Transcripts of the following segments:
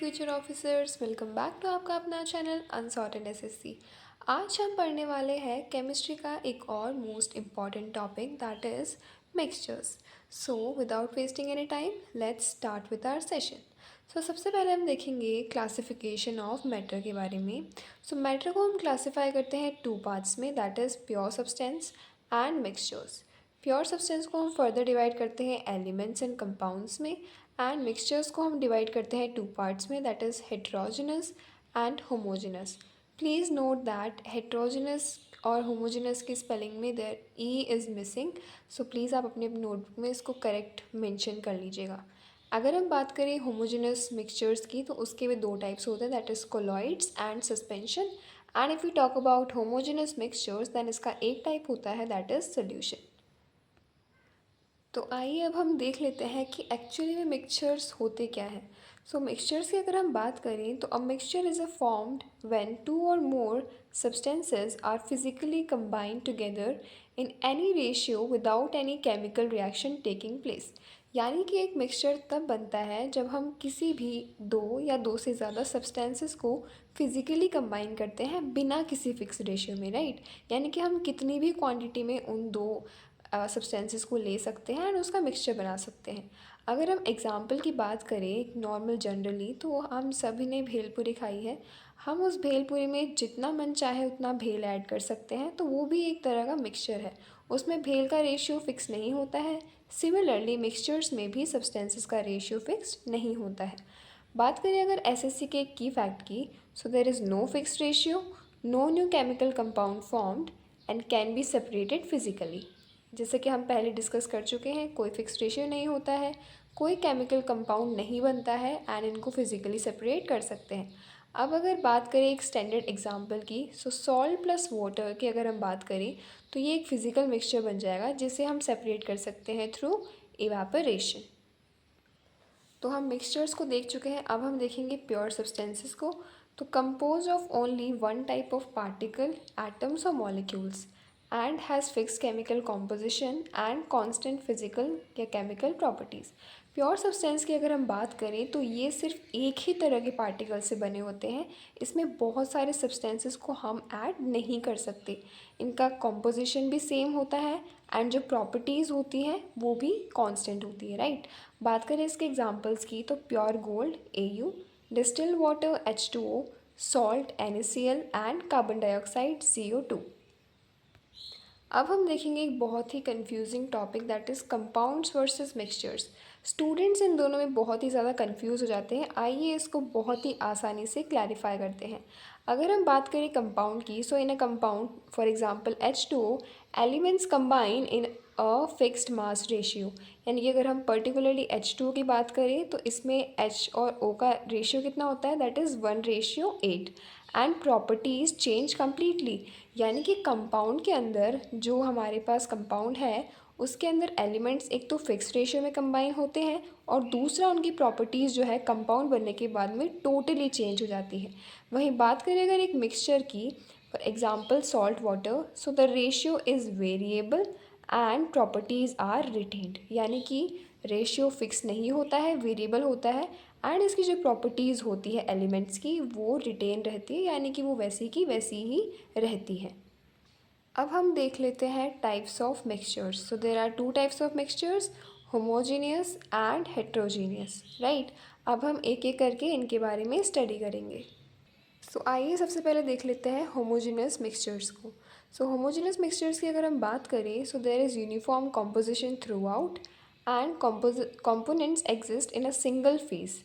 Future officers, welcome back to आपका अपना channel unsorted SSC. आज हम पढ़ने वाले हैं केमिस्ट्री का एक और most important topic that is mixtures. So without wasting any time let's start with our session. So सबसे पहले हम देखेंगे क्लासिफिकेशन ऑफ मैटर के बारे में। सो मैटर को हम क्लासीफाई करते हैं टू पार्ट्स में, that is pure substance and mixtures. Pure substance को हम फर्दर डिवाइड करते हैं एलिमेंट्स एंड कंपाउंड्स में, एंड मिक्सचर्स को हम डिवाइड करते हैं टू पार्ट्स में, that is heterogeneous and homogeneous. Please note that heterogeneous और होमोजिनस की स्पेलिंग में there E is missing, so please आप अपने नोटबुक में इसको करेक्ट मेंशन कर लीजिएगा। अगर हम बात करें होमोजिनस मिक्सचर्स की तो उसके भी दो टाइप्स होते हैं, that is colloids and suspension. And if you talk about homogeneous mixtures then इसका एक टाइप होता है दैट इज़ सोल्यूशन। तो आइए अब हम देख लेते हैं कि एक्चुअली में मिक्सचर्स होते क्या हैं। सो मिक्सचर्स की अगर हम बात करें तो a mixture is a formed when two or more substances are physically combined together in any ratio without any chemical reaction taking place. यानी कि एक मिक्सचर तब बनता है जब हम किसी भी दो या दो से ज़्यादा सब्सटेंसेस को फिजिकली कंबाइन करते हैं बिना किसी फिक्स रेशियो में, राइट। यानी कि हम कितनी भी क्वांटिटी में उन दो सब्सटेंसेस को ले सकते हैं एंड उसका मिक्सचर बना सकते हैं। अगर हम एग्ज़ाम्पल की बात करें नॉर्मल जनरली तो हम सभी ने भेलपूरी खाई है। हम उस भेलपूरी में जितना मन चाहे उतना भेल ऐड कर सकते हैं, तो वो भी एक तरह का मिक्सचर है। उसमें भेल का रेशियो फिक्स नहीं होता है। सिमिलरली मिक्सचर्स में भी सब्सटेंसेस का रेशियो फिक्स नहीं होता है। बात करें अगर एसएससी के की फैक्ट की, so there is no fix ratio, no new chemical compound formed and can be separated physically. जैसे कि हम पहले डिस्कस कर चुके हैं, कोई फिक्स रेशियो नहीं होता है, कोई केमिकल कंपाउंड नहीं बनता है एंड इनको फिजिकली सेपरेट कर सकते हैं। अब अगर बात करें एक स्टैंडर्ड एग्जांपल की, सो सॉल्ट प्लस वाटर की अगर हम बात करें तो ये एक फिजिकल मिक्सचर बन जाएगा जिसे हम सेपरेट कर सकते हैं थ्रू इवापोरेशन। तो हम मिक्सचर्स को देख चुके हैं, अब हम देखेंगे प्योर सब्सटेंसेस को। तो compose of only one type of particle, atoms और molecules and has fix chemical composition and constant physical या केमिकल प्रॉपर्टीज़। प्योर सब्सटेंस की अगर हम बात करें तो ये सिर्फ एक ही तरह के पार्टिकल से बने होते हैं। इसमें बहुत सारे सब्सटेंसेस को हम ऐड नहीं कर सकते। इनका कॉम्पोजिशन भी सेम होता है एंड जो प्रॉपर्टीज़ होती हैं वो भी कांस्टेंट होती है, राइट। बात करें इसके एग्जांपल्स की तो pure gold AU, distil water H2O, salt NaCl and carbon dioxide CO2। अब हम देखेंगे एक बहुत ही confusing topic that is compounds versus mixtures. Students इन दोनों में बहुत ही ज़्यादा कंफ्यूज हो जाते हैं। आइए इसको बहुत ही आसानी से क्लैरिफाई करते हैं। अगर हम बात करें कंपाउंड की, so in a compound for example H2O, elements combine in a fixed mass ratio. यानी कि अगर हम पर्टिकुलरली H2O की बात करें तो इसमें H और O का रेशियो कितना होता है, that is 1:8 and properties change completely. यानी कि कंपाउंड के अंदर जो हमारे पास कंपाउंड है उसके अंदर एलिमेंट्स एक तो फिक्स रेशियो में कंबाइन होते हैं और दूसरा उनकी प्रॉपर्टीज़ जो है कंपाउंड बनने के बाद में टोटली चेंज हो जाती है। वहीं बात करें अगर एक मिक्सचर की, for example salt water, so the ratio is variable and properties are retained. यानी कि रेशियो फिक्स नहीं होता है, वेरिएबल होता है एंड इसकी जो प्रॉपर्टीज़ होती है एलिमेंट्स की वो रिटेन रहती है, यानी कि वो वैसी की वैसी ही रहती है। अब हम देख लेते हैं types of mixtures. So there are two types of mixtures, homogeneous and heterogeneous, right. अब हम एक एक करके इनके बारे में स्टडी करेंगे। सो आइए सबसे पहले देख लेते हैं होमोजीनियस मिक्सचर्स को। सो होमोजीनियस मिक्सचर्स की अगर हम बात करें, so there is uniform composition through and components exist in a single phase,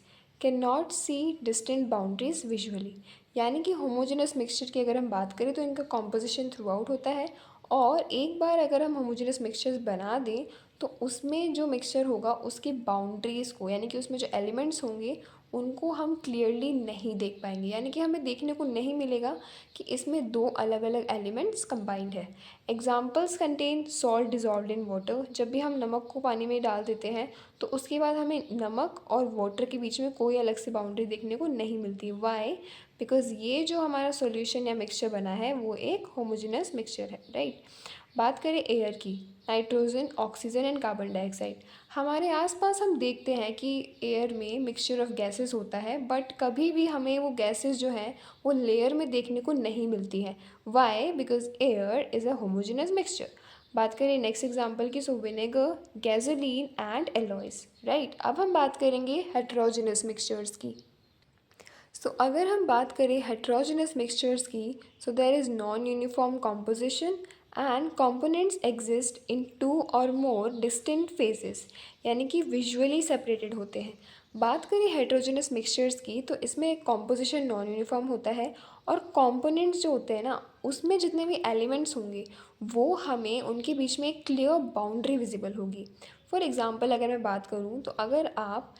cannot see distant boundaries visually। यानी कि होमोजेनस मिक्सचर की अगर हम बात करें तो इनका कॉम्पोजिशन थ्रू आउट होता है और एक बार अगर हम होमोजेनस मिक्सचर्स बना दें तो उसमें जो मिक्सचर होगा उसकी बाउंड्रीज़ को, यानी कि उसमें जो एलिमेंट्स होंगे उनको हम क्लियरली नहीं देख पाएंगे। यानी कि हमें देखने को नहीं मिलेगा कि इसमें दो अलग अलग एलिमेंट्स कंबाइंड है। Examples contain salt dissolved in water. जब भी हम नमक को पानी में डाल देते हैं तो उसके बाद हमें नमक और वाटर के बीच में कोई अलग से बाउंड्री देखने को नहीं मिलती। वाई? बिकॉज ये जो हमारा सॉल्यूशन या मिक्सचर बना है वो एक होमोजेनस मिक्सचर है, राइट। बात करें एयर की, nitrogen, oxygen and carbon dioxide. हमारे आसपास हम देखते हैं कि एयर में मिक्सचर ऑफ गैसेस होता है, बट कभी भी हमें वो गैसेस जो हैं वो लेयर में देखने को नहीं मिलती हैं। Why? Because air is a homogeneous mixture. बात करें नेक्स्ट एग्जांपल की, so vinegar, gasoline and alloys, right. अब हम बात करेंगे हेट्रोजेनस मिक्सचर्स की। सो अगर हम बात करें हेट्रोजेनस मिक्सचर्स की, so there is non uniform composition and components exist in two or more distinct phases, यानी कि विजुअली सेपरेटेड होते हैं। बात करें हेट्रोजेनस मिक्सचर्स की, तो इसमें एक कॉम्पोजिशन नॉन यूनिफॉर्म होता है और कंपोनेंट्स जो होते हैं ना, उसमें जितने भी एलिमेंट्स होंगे वो हमें उनके बीच में एक क्लियर बाउंड्री विजिबल होगी। फॉर एग्ज़ाम्पल अगर मैं बात करूँ, तो अगर आप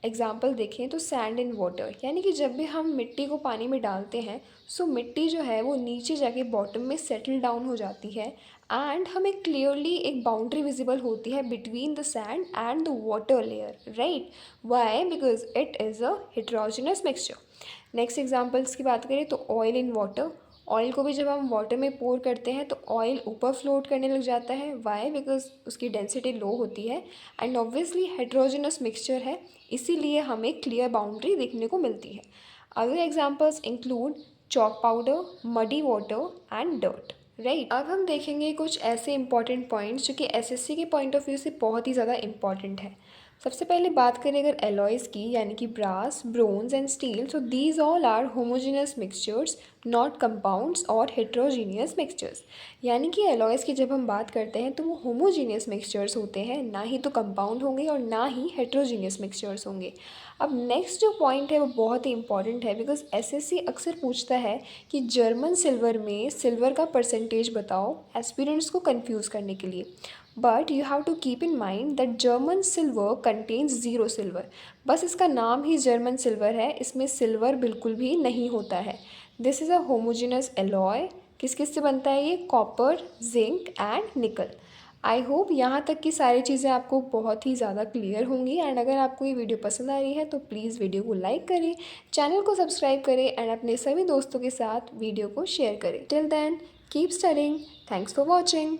एग्जाम्पल देखें तो सैंड इन वाटर, यानी कि जब भी हम मिट्टी को पानी में डालते हैं, सो मिट्टी जो है वो नीचे जाके बॉटम में सेटल डाउन हो जाती है एंड हमें क्लियरली एक बाउंड्री विजिबल होती है between the sand and the water layer, right. Why? Because it is a heterogeneous mixture. Next examples की बात करें तो ऑयल इन वाटर। ऑयल को भी जब हम वाटर में पोर करते हैं तो ऑयल ऊपर फ्लोट करने लग जाता है। वाई? बिकॉज उसकी डेंसिटी लो होती है एंड ऑब्वियसली हेट्रोजेनस मिक्सचर है, इसीलिए हमें क्लियर बाउंड्री देखने को मिलती है। Other examples include chalk powder, muddy water and dirt, right. अब हम देखेंगे कुछ ऐसे इंपॉर्टेंट पॉइंट्स जो कि एसएससी के पॉइंट ऑफ व्यू से बहुत ही ज़्यादा इंपॉर्टेंट है। सबसे पहले बात करें अगर एलॉयज़ की, यानी कि brass, bronze and steel, so these all are homogeneous mixtures, not compounds or heterogeneous mixtures. यानी कि एलॉयज़ की जब हम बात करते हैं तो वो होमोजीनियस मिक्सचर्स होते हैं, ना ही तो कंपाउंड होंगे और ना ही हेट्रोजीनियस मिक्सचर्स होंगे। अब नेक्स्ट जो पॉइंट है वो बहुत ही इंपॉर्टेंट है, बिकॉज एसएससी अक्सर पूछता है कि जर्मन सिल्वर में सिल्वर का परसेंटेज बताओ, एस्पिरेंट्स को कन्फ्यूज़ करने के लिए। But you have to keep in mind that German silver contains zero silver. बस इसका नाम ही जर्मन सिल्वर है, इसमें सिल्वर बिल्कुल भी नहीं होता है। This is a homogeneous alloy. किस किस से बनता है ये? कॉपर, जिंक एंड निकल। आई होप यहाँ तक की सारी चीज़ें आपको बहुत ही ज़्यादा क्लियर होंगी एंड अगर आपको ये वीडियो पसंद आ रही है तो प्लीज़ वीडियो को लाइक करें, चैनल को सब्सक्राइब करें एंड अपने सभी दोस्तों के साथ वीडियो को शेयर करें। Till then keep studying. Thanks for watching.